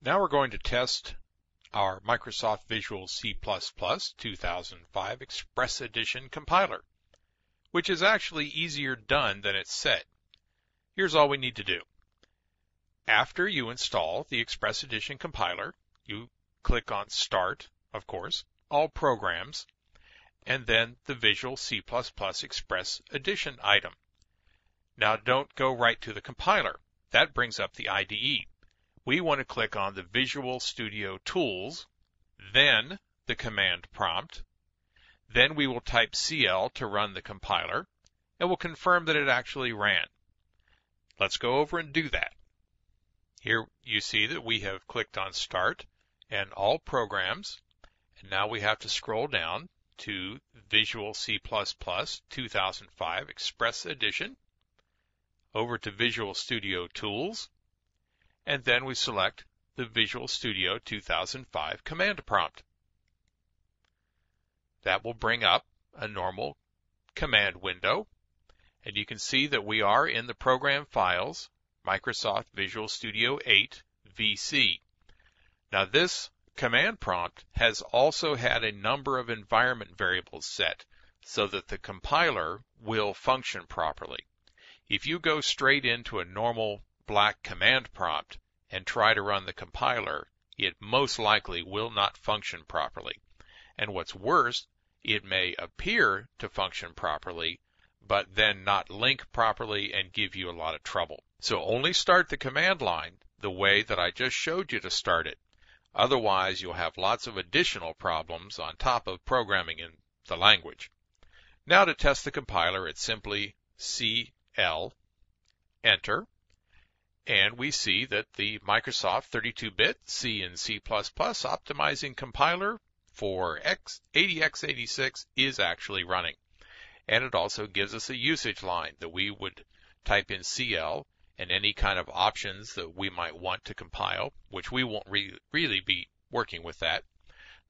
Now we're going to test our Microsoft Visual C++ 2005 Express Edition compiler, which is actually easier done than it's said. Here's all we need to do. After you install the Express Edition compiler, you click on Start, of course, All Programs, and then the Visual C++ Express Edition item. Now don't go right to the compiler. That brings up the IDE. We want to click on the Visual Studio Tools, then the command prompt. Then we will type CL to run the compiler, and we'll confirm that it actually ran. Let's go over and do that. Here you see that we have clicked on Start and All Programs, and now we have to scroll down to Visual C++ 2005 Express Edition, over to Visual Studio Tools, and then we select the Visual Studio 2005 command prompt. That will bring up a normal command window, and you can see that we are in the program files, Microsoft Visual Studio 8 VC. Now this command prompt has also had a number of environment variables set so that the compiler will function properly. If you go straight into a normal black command prompt and try to run the compiler, it most likely will not function properly. And what's worse, it may appear to function properly, but then not link properly and give you a lot of trouble. So only start the command line the way that I just showed you to start it. Otherwise, you'll have lots of additional problems on top of programming in the language. Now to test the compiler, it's simply CL, enter, and we see that the Microsoft 32-bit C and C++ optimizing compiler for x80x86 is actually running. And it also gives us a usage line that we would type in CL and any kind of options that we might want to compile, which we won't really be working with that,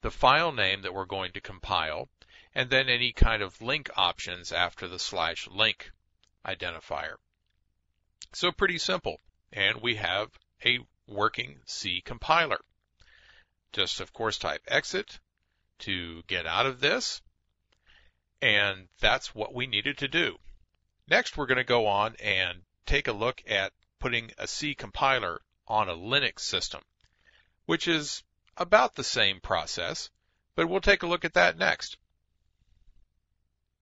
the file name that we're going to compile, and then any kind of link options after the /link identifier. So pretty simple, and we have a working C compiler. Just, of course, type exit to get out of this, and that's what we needed to do. Next, we're going to go on and take a look at putting a C compiler on a Linux system, which is about the same process, but we'll take a look at that next.